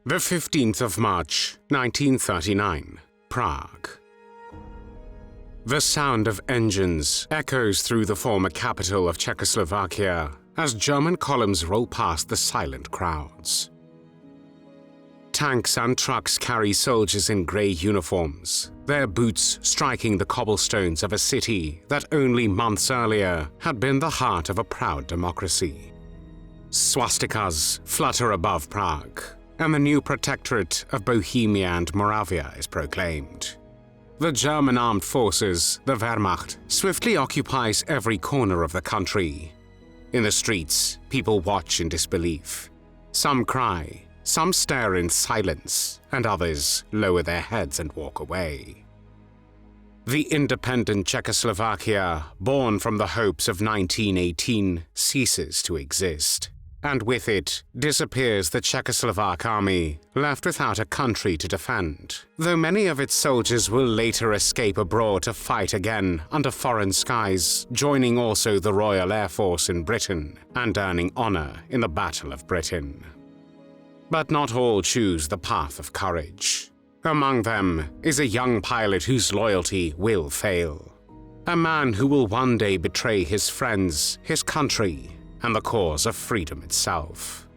The 15th of March, 1939, Prague. The sound of engines echoes through the former capital of Czechoslovakia as German columns roll past the silent crowds. Tanks and trucks carry soldiers in grey uniforms, their boots striking the cobblestones of a city that only months earlier had been the heart of a proud democracy. Swastikas flutter above Prague, and the new Protectorate of Bohemia and Moravia is proclaimed. The German armed forces, the Wehrmacht, swiftly occupies every corner of the country. In the streets, people watch in disbelief. Some cry, some stare in silence, and others lower their heads and walk away. The independent Czechoslovakia, born from the hopes of 1918, ceases to exist. And with it disappears the Czechoslovak army, left without a country to defend, though many of its soldiers will later escape abroad to fight again under foreign skies, joining also the Royal Air Force in Britain and earning honor in the Battle of Britain. But not all choose the path of courage. Among them is a young pilot whose loyalty will fail. A man who will one day betray his friends, his country, and the cause of freedom itself.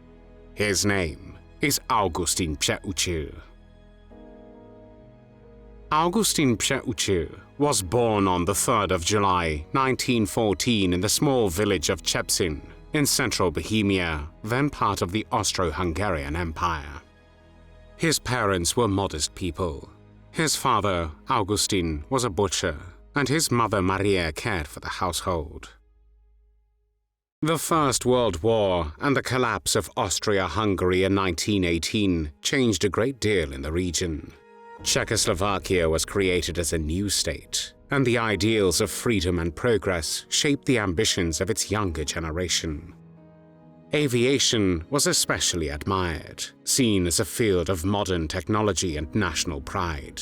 His name is Augustin Přeučil. Augustin Přeučil was born on the 3rd of July, 1914 in the small village of Čepsin in central Bohemia, then part of the Austro-Hungarian Empire. His parents were modest people. His father, Augustin, was a butcher, and his mother, Maria, cared for the household. The First World War and the collapse of Austria-Hungary in 1918 changed a great deal in the region. Czechoslovakia was created as a new state, and the ideals of freedom and progress shaped the ambitions of its younger generation. Aviation was especially admired, seen as a field of modern technology and national pride.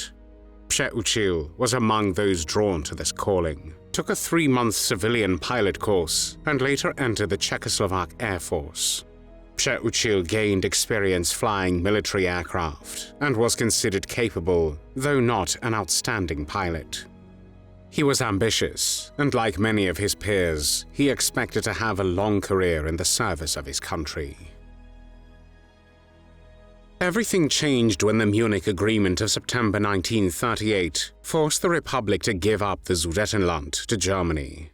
Přeučil was among those drawn to this calling, took a 3-month civilian pilot course, and later entered the Czechoslovak Air Force. Přeučil gained experience flying military aircraft and was considered capable, though not an outstanding pilot. He was ambitious, and like many of his peers, he expected to have a long career in the service of his country. Everything changed when the Munich Agreement of September 1938 forced the Republic to give up the Sudetenland to Germany.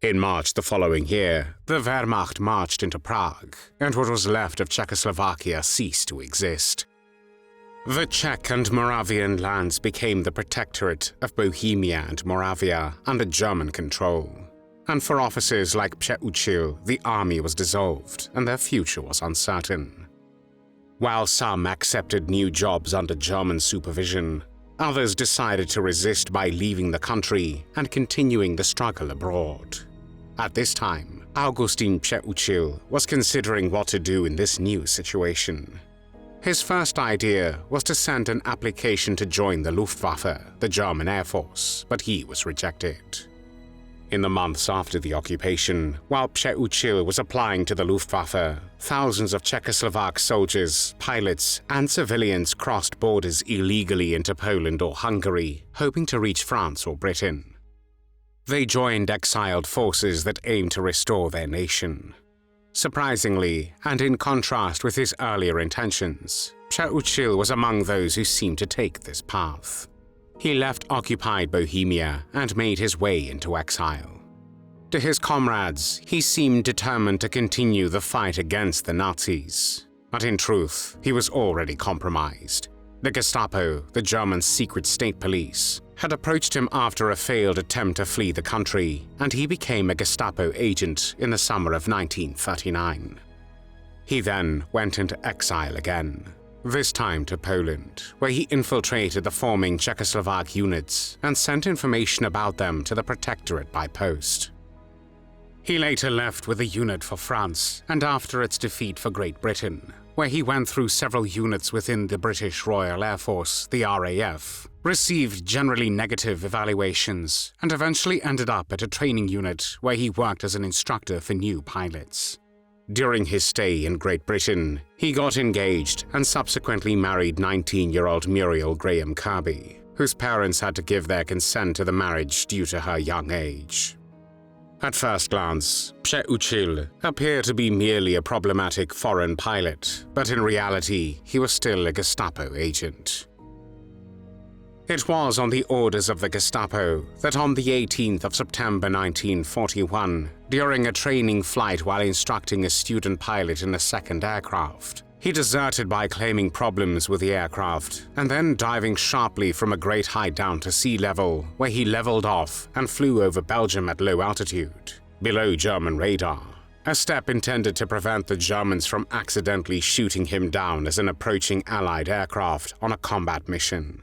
In March the following year, the Wehrmacht marched into Prague, and what was left of Czechoslovakia ceased to exist. The Czech and Moravian lands became the Protectorate of Bohemia and Moravia under German control. And for officers like Přeučil, the army was dissolved and their future was uncertain. While some accepted new jobs under German supervision, others decided to resist by leaving the country and continuing the struggle abroad. At this time, Augustin Přeučil was considering what to do in this new situation. His first idea was to send an application to join the Luftwaffe, the German Air Force, but he was rejected. In the months after the occupation, while Přeučil was applying to the Luftwaffe, thousands of Czechoslovak soldiers, pilots, and civilians crossed borders illegally into Poland or Hungary, hoping to reach France or Britain. They joined exiled forces that aimed to restore their nation. Surprisingly, and in contrast with his earlier intentions, Přeučil was among those who seemed to take this path. He left occupied Bohemia and made his way into exile. To his comrades, he seemed determined to continue the fight against the Nazis. But in truth, he was already compromised. The Gestapo, the German secret state police, had approached him after a failed attempt to flee the country, and he became a Gestapo agent in the summer of 1939. He then went into exile again. This time to Poland, where he infiltrated the forming Czechoslovak units and sent information about them to the Protectorate by post. He later left with a unit for France, and after its defeat for Great Britain, where he went through several units within the British Royal Air Force, the RAF, received generally negative evaluations, and eventually ended up at a training unit where he worked as an instructor for new pilots. During his stay in Great Britain, he got engaged and subsequently married 19-year-old Muriel Graham Kirby, whose parents had to give their consent to the marriage due to her young age. At first glance, Přeučil appeared to be merely a problematic foreign pilot, but in reality, he was still a Gestapo agent. It was on the orders of the Gestapo that on the 18th of September 1941, during a training flight while instructing a student pilot in a second aircraft, he deserted by claiming problems with the aircraft and then diving sharply from a great height down to sea level, where he leveled off and flew over Belgium at low altitude, below German radar, a step intended to prevent the Germans from accidentally shooting him down as an approaching Allied aircraft on a combat mission.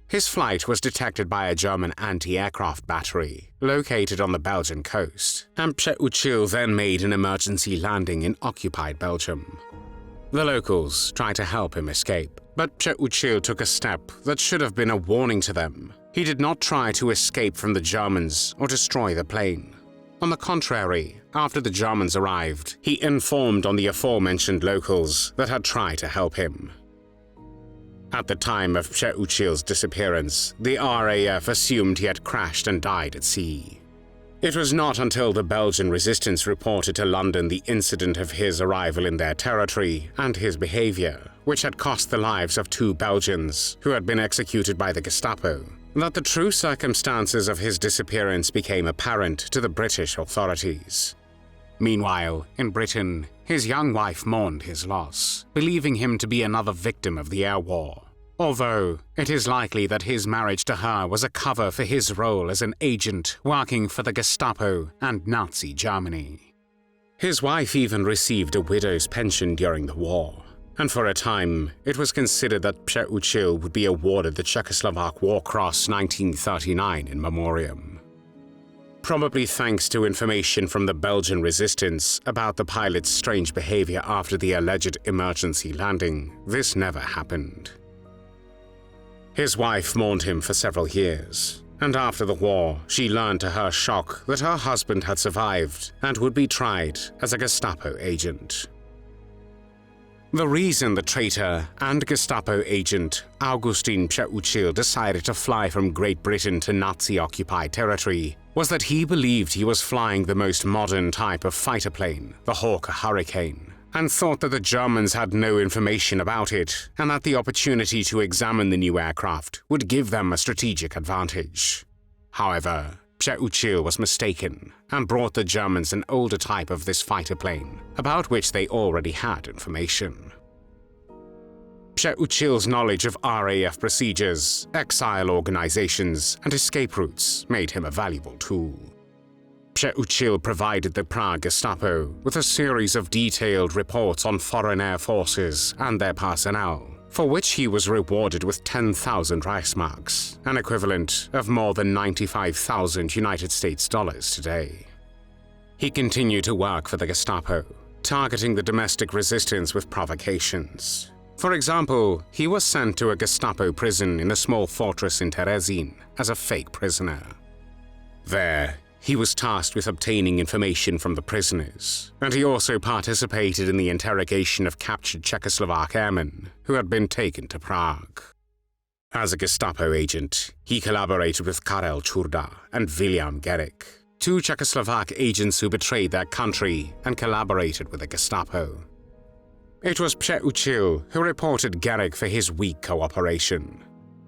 His flight was detected by a German anti-aircraft battery located on the Belgian coast, and Přeučil then made an emergency landing in occupied Belgium. The locals tried to help him escape, but Přeučil took a step that should have been a warning to them. He did not try to escape from the Germans or destroy the plane. On the contrary, after the Germans arrived, he informed on the aforementioned locals that had tried to help him. At the time of Přeučil's disappearance, the RAF assumed he had crashed and died at sea. It was not until the Belgian resistance reported to London the incident of his arrival in their territory and his behavior, which had cost the lives of 2 Belgians who had been executed by the Gestapo, that the true circumstances of his disappearance became apparent to the British authorities. Meanwhile, in Britain, his young wife mourned his loss, believing him to be another victim of the air war, although it is likely that his marriage to her was a cover for his role as an agent working for the Gestapo and Nazi Germany. His wife even received a widow's pension during the war, and for a time it was considered that Přeučil would be awarded the Czechoslovak War Cross 1939 in memoriam. Probably thanks to information from the Belgian resistance about the pilot's strange behavior after the alleged emergency landing, this never happened. His wife mourned him for several years, and after the war, she learned to her shock that her husband had survived and would be tried as a Gestapo agent. The reason the traitor and Gestapo agent Augustin Přeučil decided to fly from Great Britain to Nazi-occupied territory was that he believed he was flying the most modern type of fighter plane, the Hawker Hurricane, and thought that the Germans had no information about it and that the opportunity to examine the new aircraft would give them a strategic advantage. However, Přeučil was mistaken and brought the Germans an older type of this fighter plane, about which they already had information. Přeučil's knowledge of RAF procedures, exile organizations, and escape routes made him a valuable tool. Přeučil provided the Prague Gestapo with a series of detailed reports on foreign air forces and their personnel, for which he was rewarded with 10,000 Reichsmarks, an equivalent of more than 95,000 United States dollars today. He continued to work for the Gestapo, targeting the domestic resistance with provocations. For example, he was sent to a Gestapo prison in a small fortress in Terezín as a fake prisoner. There, he was tasked with obtaining information from the prisoners, and he also participated in the interrogation of captured Czechoslovak airmen who had been taken to Prague. As a Gestapo agent, he collaborated with Karel Čurda and Viliam Gerik, 2 Czechoslovak agents who betrayed their country and collaborated with the Gestapo. It was Přeučil who reported Gerik for his weak cooperation.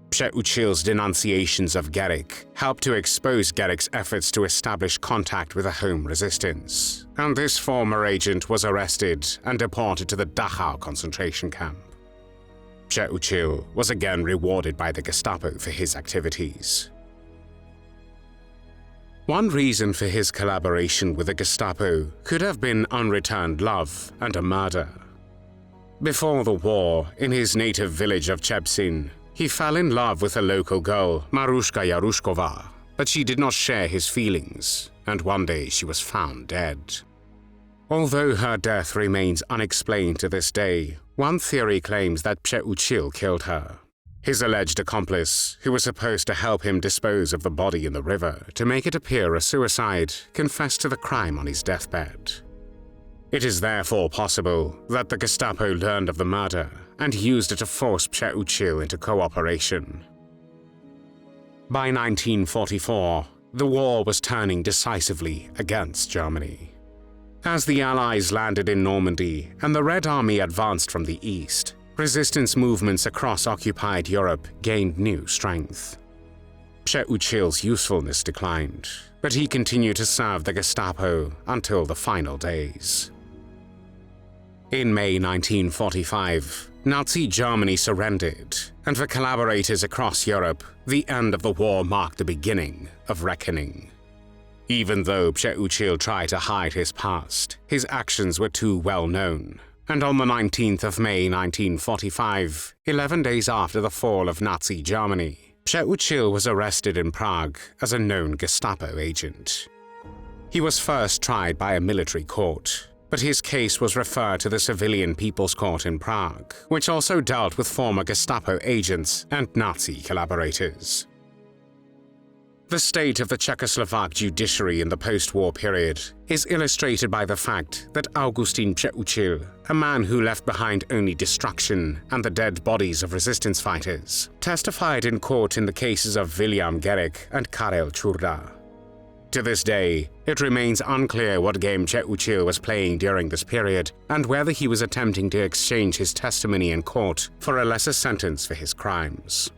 Přeučil's denunciations of Gerik helped to expose Gerik's efforts to establish contact with the home resistance, and this former agent was arrested and deported to the Dachau concentration camp. Přeučil was again rewarded by the Gestapo for his activities. One reason for his collaboration with the Gestapo could have been unreturned love and a murder. Before the war, in his native village of Chebsin, he fell in love with a local girl, Maruška Jarušková, but she did not share his feelings, and one day she was found dead. Although her death remains unexplained to this day, one theory claims that Přeučil killed her. His alleged accomplice, who was supposed to help him dispose of the body in the river to make it appear a suicide, confessed to the crime on his deathbed. It is therefore possible that the Gestapo learned of the murder and used it to force Přeučil into cooperation. By 1944, the war was turning decisively against Germany. As the Allies landed in Normandy and the Red Army advanced from the east, resistance movements across occupied Europe gained new strength. Přeučil's usefulness declined, but he continued to serve the Gestapo until the final days. In May 1945, Nazi Germany surrendered, and for collaborators across Europe, the end of the war marked the beginning of reckoning. Even though Přeučil tried to hide his past, his actions were too well known, and on the 19th of May 1945, 11 days after the fall of Nazi Germany, Přeučil was arrested in Prague as a known Gestapo agent. He was first tried by a military court, but his case was referred to the Civilian People's Court in Prague, which also dealt with former Gestapo agents and Nazi collaborators. The state of the Czechoslovak judiciary in the post-war period is illustrated by the fact that Augustin Přeučil, a man who left behind only destruction and the dead bodies of resistance fighters, testified in court in the cases of Viliam Gerik and Karel Čurda. To this day, it remains unclear what game Přeučil was playing during this period and whether he was attempting to exchange his testimony in court for a lesser sentence for his crimes.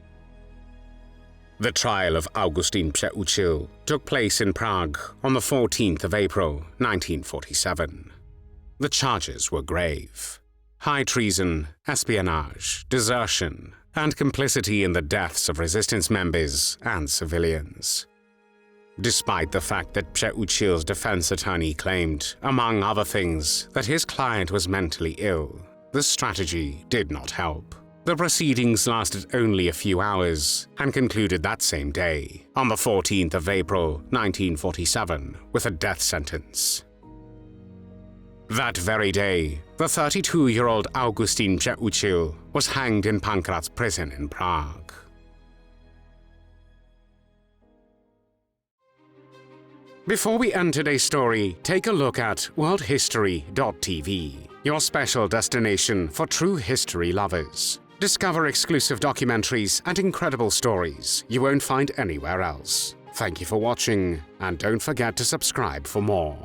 The trial of Augustin Přeučil took place in Prague on the 14th of April, 1947. The charges were grave: high treason, espionage, desertion, and complicity in the deaths of resistance members and civilians. Despite the fact that Přeučil's defense attorney claimed, among other things, that his client was mentally ill, the strategy did not help. The proceedings lasted only a few hours and concluded that same day, on the 14th of April, 1947, with a death sentence. That very day, the 32-year-old Augustin Přeučil was hanged in Pankrác Prison in Prague. Before we end today's story, take a look at worldhistory.tv, your special destination for true history lovers. Discover exclusive documentaries and incredible stories you won't find anywhere else. Thank you for watching, and don't forget to subscribe for more.